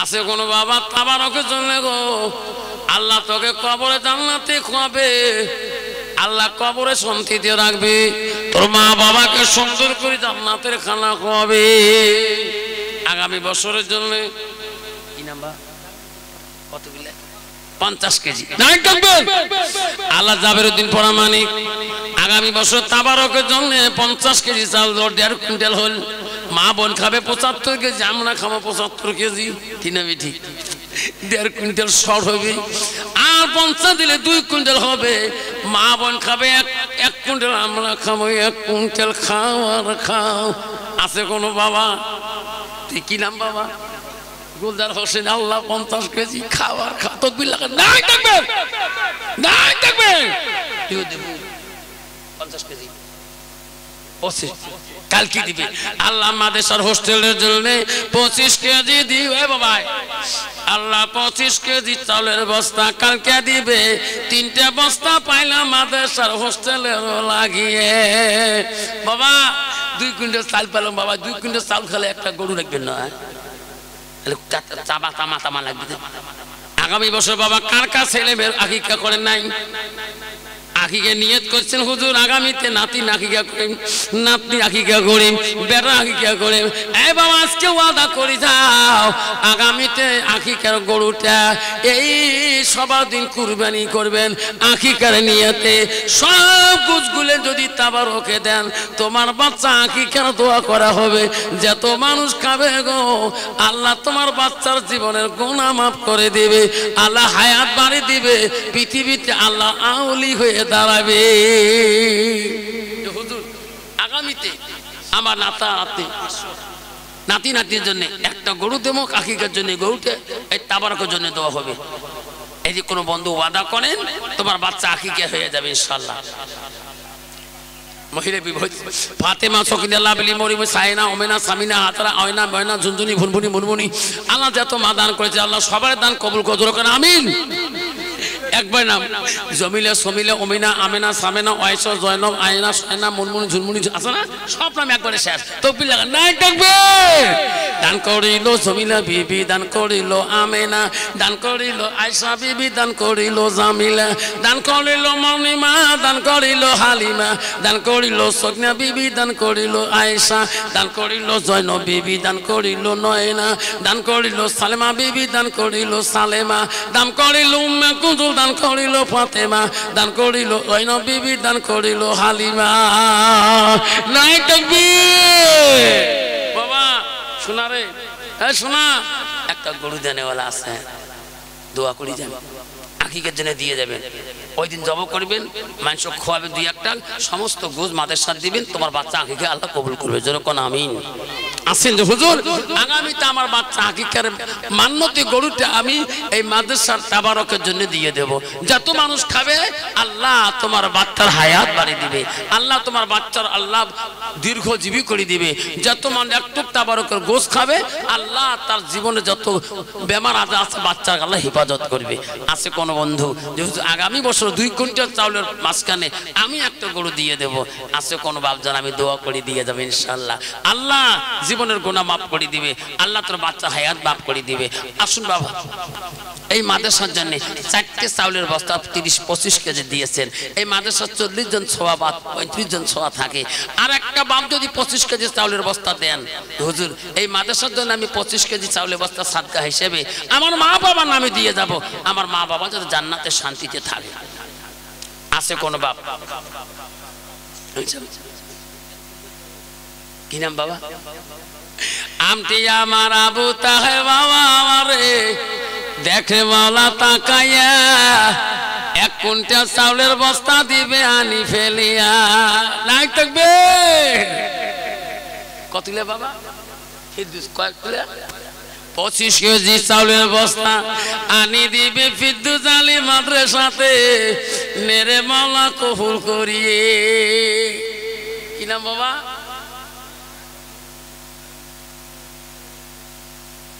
আছে কোন বাবা তাবারকের জন্য গো আল্লাহ তোকে কবরে জান্নাতে খাবে আল্লাহ কবরে শান্তি দিয়ে রাখবে তোর মা বাবাকে সুন্দর করে জান্নাতের খানা খাওয়াবে আগামী বছরের জন্য কি নাম্বার কত বিলে 50 কেজি নাই থাকবেন আল্লাহ জাবেরউদ্দিন পরামানিক আগামী বছর তাবারকের জন্য 50 কেজি চাল 1.5 কুইন্টাল হল মা বোন খাবে 75 কেজি আমরা খাবো 75 কেজি তিনা মিঠি 1.5 কুইন্টাল শর্ট হবে আর 50 দিলে 2 কুইন্টাল হবে মা বোন খাবে 1 কুইন্টাল আমরা খাবো 1 কুইন্টাল খাও আর খাও আছে কোন বাবা তুই কি নাম বাবা গুলজার হোসেন আল্লাহ 50 কেজি খাওয়ার তাকবীর লাগা নাই থাকবেন নাই থাকবেন তুই দেব 50 কেজি 25 কাল কি দিবে আল্লাহ মাদ্রাসার হোস্টেলের জন্য 25 কেজি দিবে বাবা আল্লাহ 25 কেজি চালের বস্তা কালকে দিবে 3টা বস্তা পাইলাম মাদ্রাসার হোস্টেলের লাগিয়ে বাবা 2 কুইন্টাল চাল পেলাম বাবা 2 কুইন্টাল চাল খেলে একটা গরু রাখবেন না চাবা তামা তামা লাগবে আগামী বছর বাবা কার কার ছেলে মেয়ের আকিকা করেন নাই আকিকে নিয়ত করছেন হুজুর আগামীতে নাতি আকিকা করেন নাতনি আকিকা করেন বেটা আকিকা করেন এই বাবা আজকে ওয়াদা করে যাও আগামীতে আকিকার গরুটা এই সবার দিন কুরবানি করবেন আকিকার নিয়তে সব গুছগুলো যদি তাবারকে দেন তোমার বাচ্চা আকিকার দোয়া করা হবে যত মানুষ খাবে গো আল্লাহ তোমার বাচ্চার জীবনের গুনাহ মাফ করে দিবে আল্লাহ হায়াত বাড়িয়ে দিবে পৃথিবীতে আল্লাহ আউলি হয়ে দাঁড়াবে হুজুর আগামীতে আমার নাতি নাতির জন্য একটা গরু দেবো আকিকার জন্য গরুতে এই তাবারকের জন্য দেওয়া হবে এই যে কোনো বন্ধু ওয়াদা করেন তোমার বাচ্চা আকিকা হয়ে যাবে ইনশাআল্লাহ মহিলা বিবাহ ফাতেমা সকিনা লাবলি মরিম সাইনা ওমেনা সামিনা হাতরা আয়না ময়না ঝুনঝুনি ভুনভুনি মুনমুনি আল্লাহ যত মা দান করেছে আল্লাহ সবার দান কবুল করুন আমিন একবার নাম জমিলা সমিলা ওমিনা আমেনা সামেনা ওয়াইসা জয়নব আয়না সায়না মুনমুনি ঝুনমুনি আছে না সব নাম একবারে শেষ তাকবীর লাগা নাই থাকবে দান করিল জমিলা বিবি দান করিল আমেনা দান করিল আয়েশা বিবি দান করিল জামিলা দান করিল মনিমা দান করিল হালিমা দান করিল সগনা বিবি দান করিল আয়েশা দান করিল জয়নব বিবি দান করিল নয়না দান করিল সালেমা বিবি দান করিল সালেমা দান করিল উম্মে কুলসুম দান করিল ফাতেমা দান করিল জয়নব বিবি দান করিল হালিমা নাই তাকবীর বাবা শোনা রে এই শোনা একটা গরু দেনেওয়ালা আছে দোয়া করি যাবেন আকিকার জন্য দিয়ে যাবেন ওই দিন জব করবেন মাংস খাওয়াবেন 2-1টা সমস্ত গোশ মাদ্রাসার দিবেন তোমার বাচ্চা আকিকা আল্লাহ কবুল করবে যেরকম আমিন আসেন যে হুজুর আগামীতে আমার বাচ্চা আকিকার মান্যতে গরুটা আমি এই মাদ্রাসার তাবারকের জন্য দিয়ে দেব যত মানুষ খাবে আল্লাহ তোমার বাচ্চার হায়াত বাড়িয়ে দিবে আল্লাহ তোমার বাচ্চার আল্লাহ দীর্ঘজীবী করে দিবে যত মানুষ একটু তাবারকের গোশ খাবে আল্লাহ তার জীবনে যত বেমার আজার আছে বাচ্চার আল্লাহ হেফাজত করবে আছে কোন বন্ধু যেহেতু আগামী বছর 2 কুইন্টাল চাউলের মাঝখানে আমি একটা গরু দিয়ে দেব আছে কোন বাপজান আমি দোয়া করে দিয়ে যাবে ইনশাআল্লাহ আল্লাহ জীবনের গুনাহ মাফ করে দিবে আল্লাহ তোর বাচ্চা হায়াত মাফ করে দিবে আসুন বাবা এই মাদ্রাসার জন্য 4টে চাউলের বস্তা 30-25 কেজি দিয়েছেন। এই মাদ্রাসার 40 জন ছোয়া বা 35 জন ছোয়া থাকে, আর একটা বাপ যদি 25 কেজি চাউলের বস্তা দেন, হুজুর এই মাদ্রাসার জন্য আমি 25 কেজি চাউলের বস্তা সাদকা হিসেবে আমার মা বাবার নামে দিয়ে যাব, আমার মা বাবা যাতে জান্নাতে শান্তিতে থাকে। আছে কোন বাপ? কি নাম বাবা? আমটি আমার আবু তাহে বাবা আমারে দেখে মাওলা তাকাইয়া 1 কুইন্টাল চাউলের বস্তা দিবে আনি ফেলিয়া। নাই থাকবে কত তুলে বাবা? কয়েক তুলে 25 কেজি চাউলের বস্তা আনি দিবে ফিরদৌস আলী মাদ্রাসাতে, নেরে মাওলা কবুল করিয়ে। কি নাম বাবা?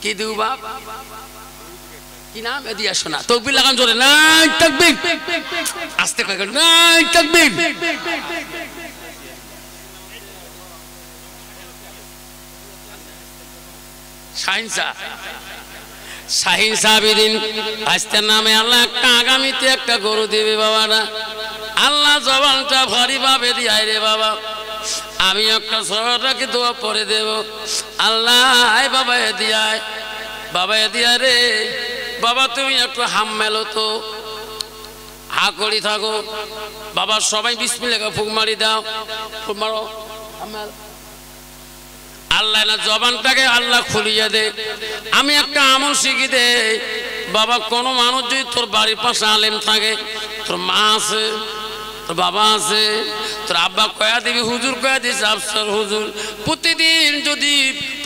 কি দেব বাপ? কি নাম? এদিকে আসো না, তাকবীর লাগান জোরে। নাই তাকবীর, আস্তে কয় নাই তাকবীর। শাহিন সাবিদিন আজকের নামে আল্লাহ একটা আগামীতে একটা গরু দিবে বাবারা। আল্লাহ জবানটা ভারী ভাবে দিয়াই রে বাবা। আমি একটা সরটাকে দোয়া পরে দেব। আল্লাহ বাবা এদিয়ায়, বাবা এদিয়ায় রে বাবা, তুমি একটু হাম মেলো তো, হা করি থাকো বাবা। সবাই বিসমিল্লাহ ফুক মারি দাও, ফুক মারো। আল্লাহ না জবানটাকে আল্লাহ খুলিয়ে দে। আমি একটা আমল শিখি দে বাবা। কোনো মানুষ যদি তোর বাড়ির পাশে আলেম থাকে, তোর মা আছে, তোর বাবা আছে, তোর আব্বা কয়া দিবি, হুজুর কয়া দিস আফসর হুজুর, প্রতিদিন যদি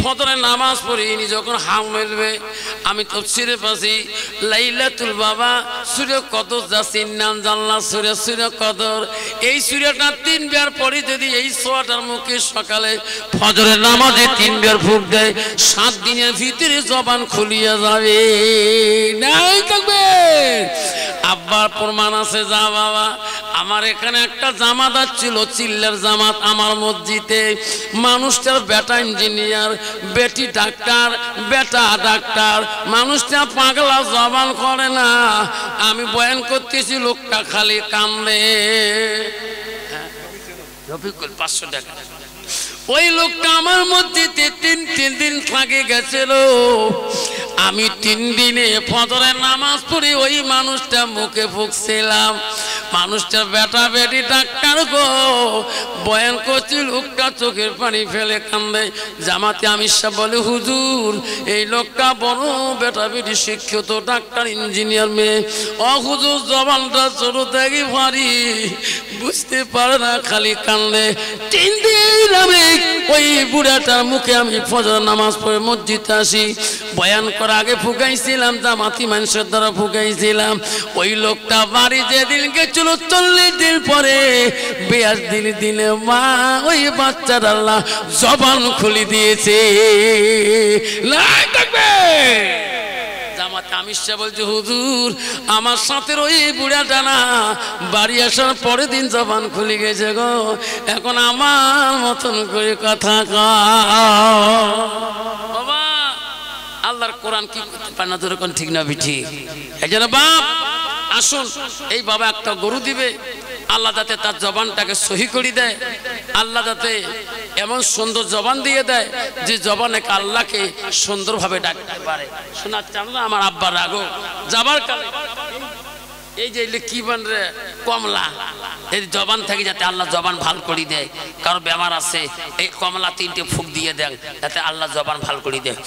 ফজরের নামাজ পড়ি যখন হাম মেলবে, আমি তাফসীরে পাচ্ছি লাইলাতুল বাবা সূরা কদর যাসিন নাম জানলা সূরা কদর, এই সূরাটা 3 বার পড়ি যদি এই সোয়াটার মুখে সকালে ফজরের নামাজে 3 বার ফুঁক দেয়, 7 দিনের ভিতরে জবান খুলিয়া যাবে। নাই থাকবে। আব্বার প্রমাণ আছে। যা বাবা, আমার এখানে একটা জামাত ছিল, চিল্লার জামাত আমার মসজিদে। মানুষটার বেটা ইঞ্জিনিয়ার, বেটি ডাক্তার, বেটা ডাক্তার। মানুষটা পাগলা, জবান করে না। আমি বয়ান করতেছি, লোকটা খালি কান্দে। রফিকুল 500 টাকা। ওই লোকটা আমার মসজিদে 3 দিন থাকে গেছিল। আমি 3 দিনে ফজরের নামাজ পড়ি ওই মানুষটা মুখে ফুঁকছিলাম। মানুষটার বেটা বেটি ডাক্তার গো, বয়ান করছি, লোকটা চোখের পানি ফেলে কান্দে। জামাতে আমির সাহেব বলে, হুজুর এই লোকটা বড় বেটা বেটি শিক্ষিত ডাক্তার ইঞ্জিনিয়ার মেয়ে। ও হুজুর জবানটা ছোট থেকে ভারী, বুঝতে পারে না, খালি কান্দে। 3 দিন আমি ওই বুড়াটার মুখে আমি ফজর নামাজ পড়ে মসজিদে আসি। বয়ান করার আগে ফুকাইছিলাম, জামাতি মানুষের দ্বারা ফুকাইছিলাম। ওই লোকটা বাড়ি যেদিন গেছিল 40 দিন পরে 42 দিনে মা ওই বাচ্চার আল্লাহ জবান খুলে দিয়েছে। জামাতে আমির সাহেব বলছে, হুজুর আমার সাথে ওই বুড়াটা না বাড়ি আসার পরের দিন জবান খুলে গেছে গো, এখন আমার মতন করে কথা বাবা। আল্লাহর কোরআন কি করতে পারে না, তোর কোন ঠিক না ঠিক। এই জন্য বাপ আসুন, এই বাবা একটা গরু দিবে, আল্লাহ যাতে তার জবানটাকে সহি করে দেয়, আল্লাহ যাতে এমন সুন্দর জবান দিয়ে দেয় যে জবানে আল্লাহকে সুন্দরভাবে ডাকতে পারে। শোনার চান না আমার আব্বার রাগো যাবার কালে এই যে কি বান রে কমলা, এই জবান থেকে যাতে আল্লাহ জবান ভাল করে দেয়। কারো বেমার আছে, এই কমলা 3টে ফুক দিয়ে দেন যাতে আল্লাহ জবান ভাল করে দেয়।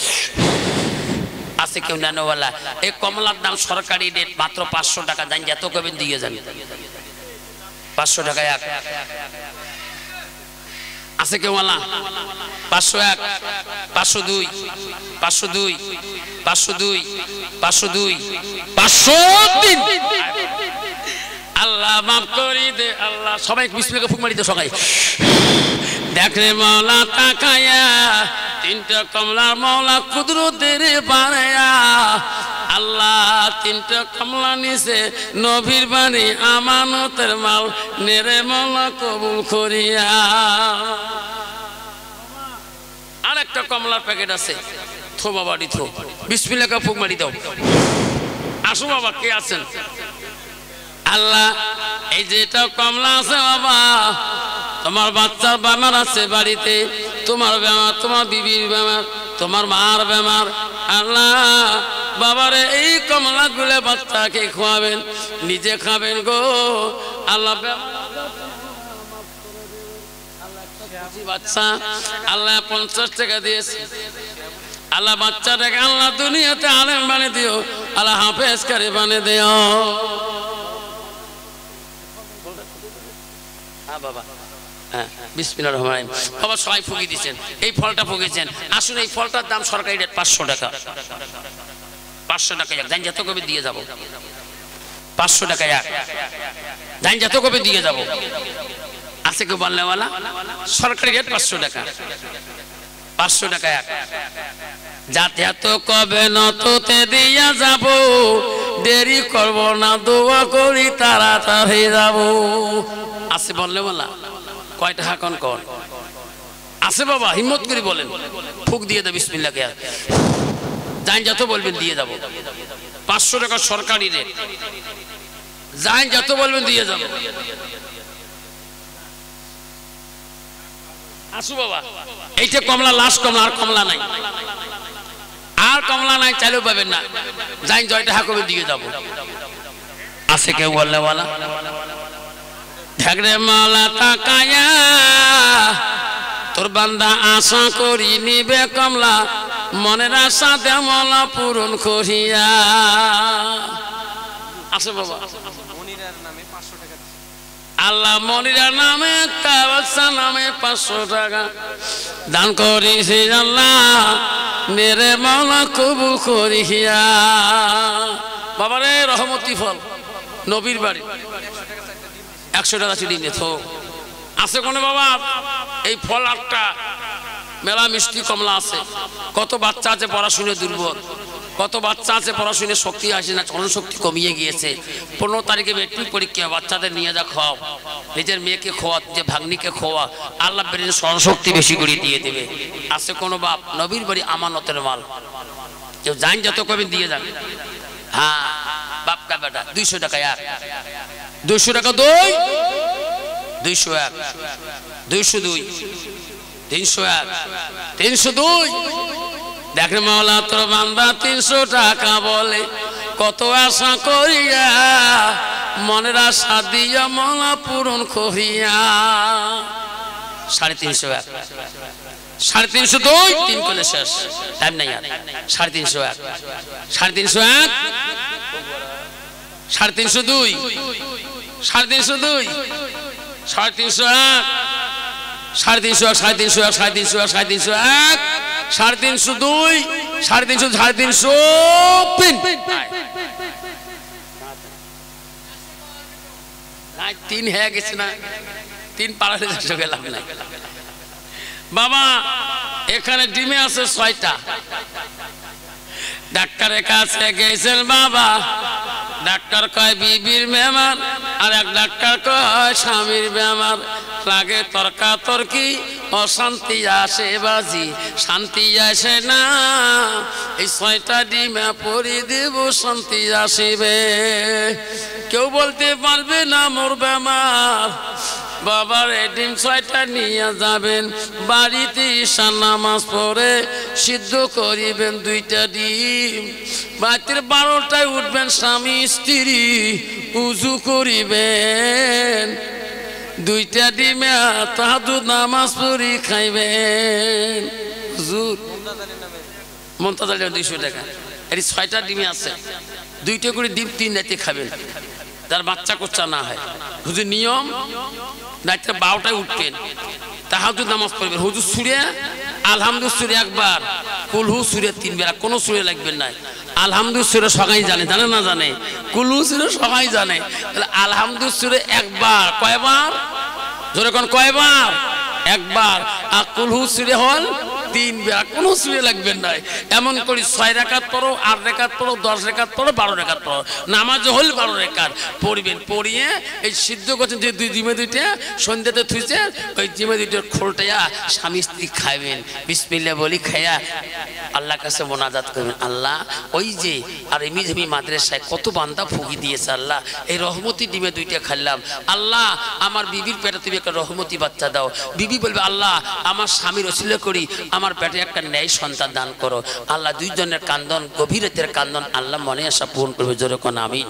আছে কেউ নেনওয়ালা? এই কমলার দাম সরকারি রেট মাত্র 500 টাকা। জান যত কবেন দিয়ে যান, 500 টাকা এক। আছে কেউ ওয়ালা? 501, 502, 502, 502, 502, 503। আল্লাহ মাফ করি দে আল্লাহ। সবাই বিসমিল্লাহ ফুক মারি দে সবাই। দেখরে মাওলা তাকায়া 3টা কমলার মাওলা কুদরতের বানায়া। আল্লাহ 3টা কমলা নিছে নবীর বাণী আমানতের মাল, নেরে মাওলা কবুল করিয়া। আর একটা কমলার প্যাকেট আছে, থো বাবাড়ি থো। বিসমিল্লাহ ফুক মারি দাও। আসো বাবা, কে আছেন? আল্লাহ, এই যে এটা কমলা আছে বাবা, তোমার বাচ্চার বেমার আছে বাড়িতে, তোমার বেমার, তোমার বিবির বেমার, তোমার মার বেমার। আল্লাহ বাবারে এই কমলা গুলে বাচ্চাকে খাওয়াবেন, নিজে খাবেন গো আল্লাহ। বাচ্চা আল্লাহ 50 টাকা দিয়েছে আল্লাহ, বাচ্চাটাকে আল্লাহ দুনিয়াতে আলেম বানিয়ে দিও, আল্লাহ হাফেজ করে বানিয়ে দিও। হ্যাঁ বাবা, হ্যাঁ বিসমিল্লাহির রহমানির রহিম। বাবা সবাই ফুঁকি দিচ্ছেন, এই ফলটা ফুঁকেছেন। আসুন, এই ফলটার দাম সরকারি রেট 500 টাকা। 500 টাকা এক, জান যত কবে দিয়ে যাব। 500 টাকা এক, জান যত কবে দিয়ে যাব। আছে কেউ বললেওয়ালা? সরকারি রেট 500 টাকা। 500 টাকা এক, যাতে এত কবে নততে দিয়া যাব, দেরি করব না, দোয়া করি তাড়াতাড়ি যাব। আছে বললেওয়ালা? কয় টাকা কোন কোন আছে বাবা? হিম্মত করে বলেন, ফুক দিয়ে দে বিসমিল্লাহ কে। যাই যত বলবেন দিয়ে যাব। 500 টাকা সরকারি রেট, যাই যত বলবেন দিয়ে যাব। আসু বাবা, এইটা কমলা, লাস্ট কমলা, আর কমলা নাই, আর কমলা নাই, চাইলেও পাবেন না। যাই 6 টাকা করে দিয়ে যাব। আছে কেউ বললে বলা? ঢাকরে মালা তাকায়া তোর বান্দা আশা করি নিবে কমলা, মনের আশা দে মালা পূরণ করিয়া। আছে বাবা? মনিরার নামে 500 টাকা আল্লাহ মনিরার নামে, কাবাসা নামে 500 টাকা দান করিছি আল্লাহ, মেরে মাওলা কবুল করিয়া। বাবারে রহমতি ফল, নবীর বাড়ি 100 টাকা চিনি নে তো। আছে কোনে বাবা? এই ফল 8টা, মেলা মিষ্টি কমলা আছে। কত বাচ্চা আছে পড়াশুনে দুর্বল, কত বাচ্চা আছে পড়াশুনে শক্তি আসে না, স্মরণশক্তি কমিয়ে গিয়েছে। 15 তারিখে মেট্রিক পরীক্ষা, বাচ্চাদের নিয়ে যা খাও, নিজের মেয়েকে খোয়া, যে ভাগ্নিকে খোয়া, আল্লাহ বেরিয়ে স্মরণশক্তি বেশি করে দিয়ে দেবে। আছে কোনো বাপ? নবীর বাড়ি আমানতের মাল, কেউ যান যত কবে দিয়ে যান। হ্যাঁ বাপ কা বেটা 200 টাকা এক, 200 টাকা 2, 201, 202, 301, 302। দেখে মাওলা তোর বান্দা 300 টাকা বলে, কত আশা করিয়া, মনের আশা দিয়া মাওলা পূরণ করিয়া। 351, 352, 3 কোলে শেষ, টাইম নাই আর। 351, 351, 302, 302, 301, 301, 301, 301, 301, 302, 350, 303। নাই 3 হয়ে গেছে না, 3 পাড়ালে যাচ্ছে গেলাম না বাবা। এখানে ডিমে আছে 6টা। ডাক্তারের কাছে গেছেন বাবা, ডাক্তার কয় বিবির বেমার, আর এক ডাক্তার কয় স্বামীর বেমার। লাগে তর্কাতর্কি, অশান্তি আসে বাজি, শান্তি আসে না। এই 6টা ডিমে পরি দেব, শান্তি আসিবে। কেউ বলতে পারবে না মোর বেমার। বাবার ডিম 6টা নিয়ে যাবেন বাড়িতে, ঈশা নামাজ পড়ে সিদ্ধ করিবেন 2টা ডিম। রাতের 12টায় উঠবেন, স্বামী স্ত্রী উজু করিবেন, 2টা ডিমে তাহাজ্জুদ নামাজ পড়ি খাইবেন। হুজুর মমতাজ 200 টাকা, এই 6টা ডিমে আছে, 2টা করে ডিম 3 রাতে খাবেন, তার বাচ্চা কোচ্চা না হয়। হুজুর নিয়ম, রাত্রে 12টায় উঠবেন, তাহাজ্জুদ নামাজ পড়বেন। হুজুর সুরে আলহামদুলিল্লাহ সুরে একবার, কুলহু সুরে 3 বেলা, কোনো সুরে লাগবেন না। আলহামদুলিল্লাহ সুরে সবাই জানে, জানে না জানে? কুলহু সুরে সবাই জানে। তাহলে আলহামদুলিল্লাহ সুরে একবার, কয়বার? জোরে কোন কয়বার? একবার। আর কুলহু সুরে হল 3 বেলা কোনো শুয়ে লাগবেন না এমন করি 6 রাকাত পড়ো 8 রাকাত পড়ো 10 রাকাত পড়ো 12 রাকাত পড়ো নামাজ হল 12 রাকাত পড়বেন পড়িয়ে এই সিদ্ধ করছেন যে দুই ডিমে দুইটা সন্ধ্যাতে থুইছে ওই ডিমে দুইটার খোলটায়া স্বামী স্ত্রী খাবেন বিসমিল্লাহ বলি খায়া আল্লাহর কাছে মোনাজাত করবেন আল্লাহ ওই যে আর এমিজমি মাদ্রাসায় কত বান্দা ফুকি দিয়েছে আল্লাহ এই রহমতি ডিমে দুইটা খাইলাম আল্লাহ আমার বিবির পেটে তুমি একটা রহমতি বাচ্চা দাও বিবি বলবে আল্লাহ আমার স্বামীর ওসিলা করি আমার পেটে একটা ন্যায় সন্তান দান করো আল্লাহ দুইজনের কান্দন গভীর রাতের কান্দন আল্লাহ মনে আসা পূরণ করবে জোরে কোন আমিন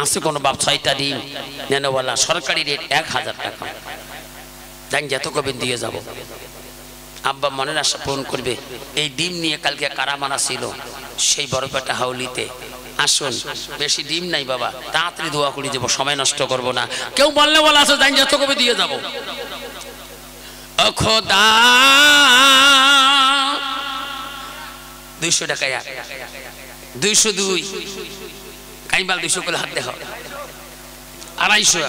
আছে কোনো বাপ 6টা ডিম নেনওয়ালা সরকারি রেট 1000 টাকা জান যত কবেন দিয়ে যাব আব্বা মনের আশা পূরণ করবে এই ডিম নিয়ে কালকে কারামানা ছিল সেই বড়পেটা হাউলিতে আসুন বেশি ডিম নাই বাবা তাড়াতাড়ি দোয়া করে দেবো সময় নষ্ট করব না কেউ বললে বলা আছে জান যত কবে দিয়ে যাব ও খোদা 200 টাকা 202 কাইবাল 200 করে হাত দেখো 250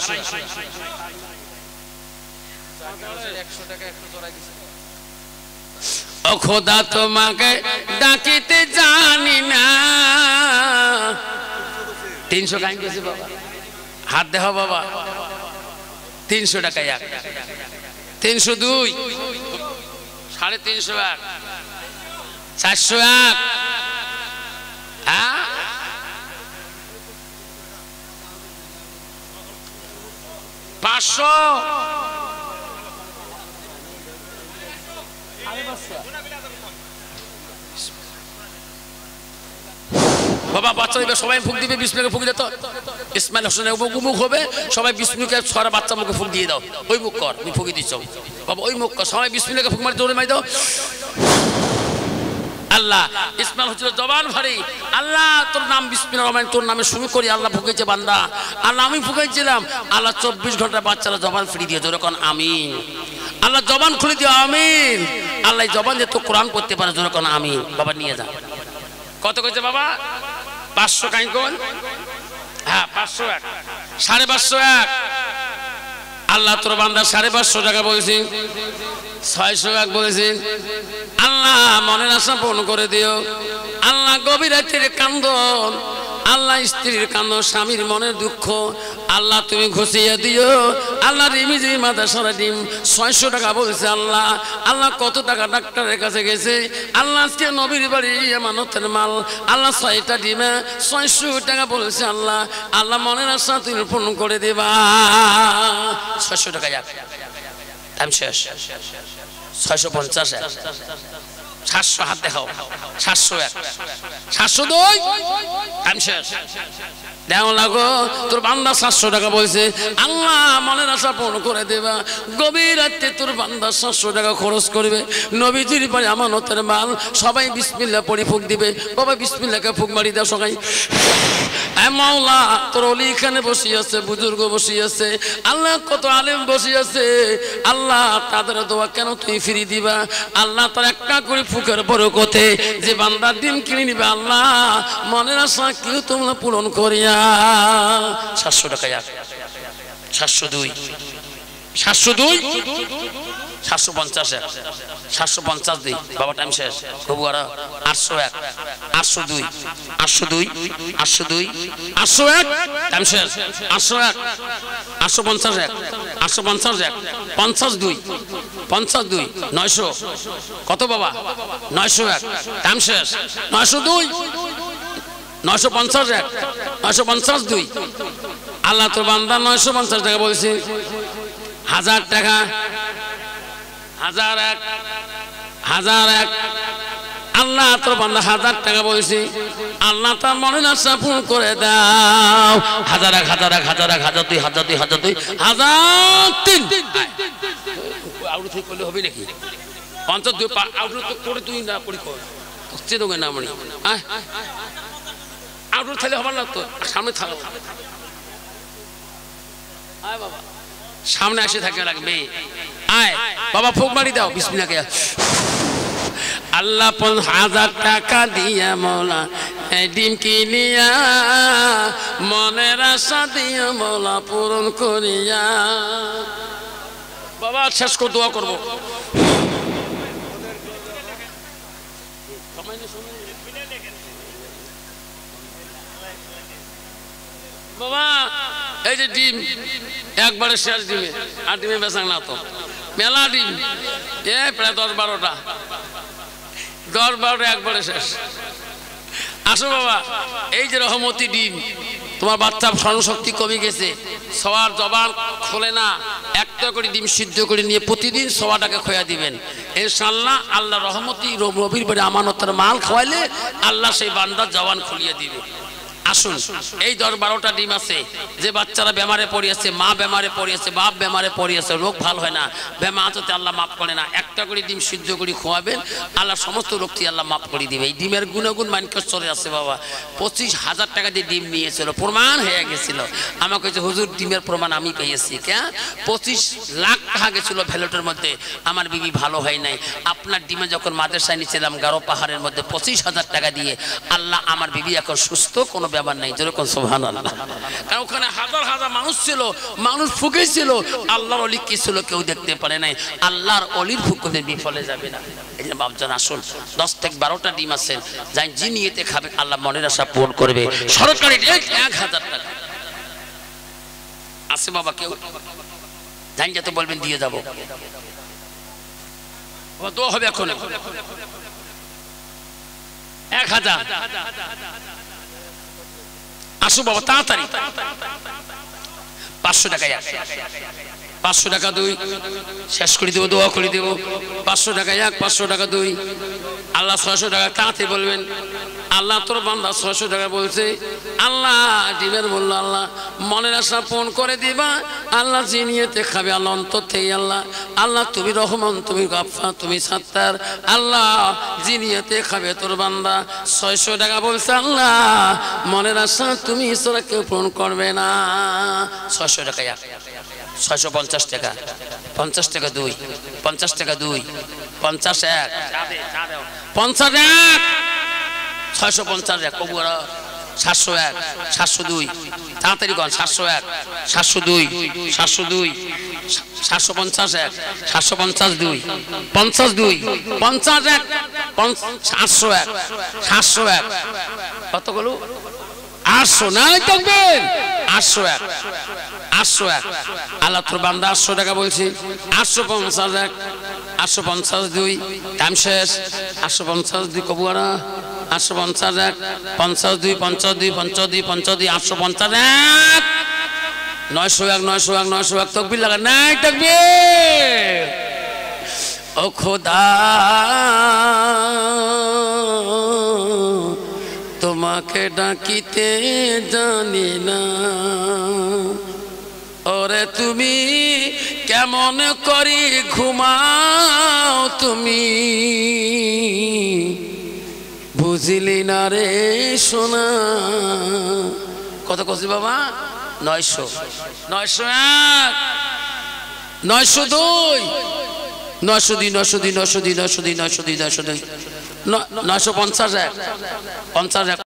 100 টাকা একটু জড়াই দিছে ও খোদা তোমাকে ডাকিতে জানি না 300 কাইন গেছে বাবা হাত দেখো বাবা 300 টাকা 302 350 401 হ্যাঁ 500 বাবা বাচ্চা দিবে সবাই ফুক দিবে বিষ্ণুকে ফুক দিত ইসমাইল হোসেনের মুখ হবে সবাই বিষ্ণুকে ছড়া বাচ্চা মুখে ফুক দিয়ে দাও ওই মুখ কর তুমি ফুকি দিচ্ছ বাবা ওই মুখ কর সবাই বিষ্ণুকে ফুক মারি দৌড়ে মারি দাও আল্লাহ ইসমাইল হোসেনের জবান ভারী আল্লাহ তোর নাম বিসমিল্লাহির রহমানির তোর নামে শুরু করি আল্লাহ ফুকেছে বান্দা আল্লাহ আমি ফুকাইছিলাম আল্লাহ 24 ঘন্টা বাচ্চারা জবান ফ্রি দিয়ে যখন আমিন আল্লাহ জবান খুলে দিও আমিন আল্লাহ জবান দিয়ে তো কোরআন পড়তে পারে যখন আমিন বাবা নিয়ে যা কত কইছে বাবা 500 কাইন কোন হ্যাঁ 501 550 আল্লাহ তোর বান্দা 550 টাকা বলেছি 601 বলেছি আল্লাহ মনের আশা পূর্ণ করে দিও আল্লাহ গভীর রাতের কান্দন আল্লাহ স্ত্রীর কান্দন স্বামীর মনের দুঃখ আল্লাহ তুমি ঘুষিয়ে দিও আল্লাহ রিমিজি মাদ্রাসার ডিম 600 টাকা বলছে আল্লাহ আল্লাহ কত টাকা ডাক্তারের কাছে গেছে আল্লাহ আজকে নবীর বাড়ি আমানতের মাল আল্লাহ 6টা ডিমে 600 টাকা বলেছে আল্লাহ আল্লাহ মনের আশা তুমি পূর্ণ করে দেবা 600 টাকা যাক টাইম শেষ 650 700 হাত দেখাও 701 702 টাইম শেষ দেও লাগো তোর বান্দা 700 টাকা বলছে আল্লাহ মনের আশা পূর্ণ করে দেবা গভীর রাতে তোর বান্দা 700 টাকা খরচ করবে নবীজির পরে আমানতের মাল সবাই বিসমিল্লাহ পড়ি ফুক দিবে বাবা বিসমিল্লাহকে ফুক মারি দাও সবাই এ মাওলা তোর ওলি এখানে বসে আছে বুজুর্গ বসে আছে আল্লাহ কত আলেম বসে আছে আল্লাহ তাদের দোয়া কেন তুই ফিরি দিবা আল্লাহ তার একটা করে ফুকের বরকতে যে বান্দার দিন কিনে নিবে আল্লাহ মনের আশা কেউ তোমরা পূরণ করিয়া 700 টাকা 702 750 750 দিই বাবা টাইম শেষ তবু আর 801 802 802 802 801 টাইম শেষ 801 851 851 52 52 900 কত বাবা 901 টাইম শেষ 902 951 952 আল্লাহ তোর বান্দা 950 টাকা বলছি 1000 টাকা 1001 1001 আল্লাহ তোর বান্দা 1000 টাকা বলছি আল্লাহ তার মনের আশা পূরণ করে দাও 1001 1001 1001 1002 1002 1002 1003 আউট থেকে করলে হবে নাকি 52 আউট তো করে তুই না পড়ি কর হচ্ছে তো না মনি আউট থাকলে হবে না তো সামনে থাকো আয় বাবা সামনে এসে থাকতে লাগবে আয় বাবা ফুক মারি দাও বিসমিল্লাহ আল্লাহ 5000 টাকা দিয়া মওলা ডিম কিনিয়া মনের আশা দিয়া মওলা পূরণ করিয়া বাবা শেষ করে দোয়া করব বাবা এই যে ডিম একবারে শেষ ডিমে, আর ডিমে বেচাং না তো, মেলা ডিম, প্রায় 10-12টা, 10-12টা একবারে শেষ। আসো বাবা, এই যে রহমতি ডিম, তোমার বাচ্চার স্মরণশক্তি কমে গেছে, সবার জবান খোলে না, একটা করে ডিম সিদ্ধ করে নিয়ে প্রতিদিন সবাটাকে খোয়া দিবেন ইনশাআল্লাহ। আল্লাহ রহমতি নবীর বাড়ি আমানতের মাল খাওয়াইলে আল্লাহ সেই বান্দার জবান খুলিয়ে দিবে। আসুন, এই 10-12টা ডিম আছে, যে বাচ্চারা বেমারে পড়িয়েছে, মা বেমারে পড়িয়েছে, বাপ বেমারে পড়িয়েছে, রোগ ভালো হয় না, বেমারতে আল্লাহ মাফ করে না, একটা করে ডিম সিদ্ধ করে খোয়াবেন, আল্লাহ সমস্ত রোগটি আল্লাহ মাফ করে দিবে। এই ডিমের গুণাগুণ মানকে চলে আসছে বাবা। 25,000 টাকা দিয়ে ডিম নিয়েছিল, প্রমাণ হয়ে গেছিল। আমাকে যে হুজুর ডিমের প্রমাণ আমি পেয়েছি, কেন 25 লাখ টাকা গেছিল ভ্যালুটের মধ্যে, আমার বিবি ভালো হয় নাই। আপনার ডিমে যখন মাদ্রাসায় নিয়েছিলাম গারো পাহাড়ের মধ্যে 25,000 টাকা দিয়ে, আল্লাহ আমার বিবি এখন সুস্থ, কোনো ব্যাপার নাই, যেরকম সুবহানাল্লাহ। কারণ ওখানে হাজার হাজার মানুষ ছিল, মানুষ ফুকেছিল, আল্লাহর অলি কি ছিল কেউ দেখতে পারে নাই। আল্লাহর অলির ফুকতে বিফলে যাবে না। এই যে বাপজান আসুন, 10 থেকে 12টা ডিম আছে, যাই যে নিয়েতে খাবে আল্লাহ মনের আশা পূরণ করবে। সরকারি 1,000 টাকা আছে বাবা, কেউ জানি যাতে বলবেন দিয়ে যাবো, দোয়া হবে এখন 1,000। আসো বাবা তাড়াতাড়ি, 500 টাকা, 500 টাকা 2, শেষ করে দেবো, দোয়া করে দেবো। 500 টাকা 1, 500 টাকা 2, আল্লাহ 600 টাকা। তাড়াতাড়ি বলবেন, আল্লাহ তোর বান্দা 600 টাকা বলছে, আল্লাহ ডিমের বললো, আল্লাহ মনের আশা পূরণ করে দিবা, আল্লাহ যে নিয়েতে খাবে আল্লাহ অন্তর থেকে, আল্লাহ আল্লাহ তুমি রহমান, তুমি গাফফার, তুমি সাত্তার, আল্লাহ যে নিয়েতে খাবে তোর বান্দা 600 টাকা বলছে, আল্লাহ মনের আশা তুমি ঈশ্বরা কেউ পূরণ করবে না। 600 টাকা 1, 650 টাকা, 50 টাকা 2, 50 টাকা 2, 50 1, 50 1, 650 1, কবুরা 701, 702, তাড়াতাড়ি কর, 701, 702, 702, 751, 752, 52, 51, 701, 701, কতগুলো 800 নাই থাকবেন, 801, 801, আল্লাহ তোর বান্দা 800 টাকা বলছি, 851, 852, টাইম শেষ, 852 কবুয়ারা, 851, 52, 52, 52, 52, 851, 901, 901, 901, তকবীর লাগা নাই তকবীর। ও খোদা তোমাকে ডাকিতে জানি না, ওরে তুমি কেমন করি ঘুমাও তুমি, বুঝলি না রে সোনা। কত কছি বাবা? 900, 901, 902, 902, 902, 902, 902, 902, 902, 950, 50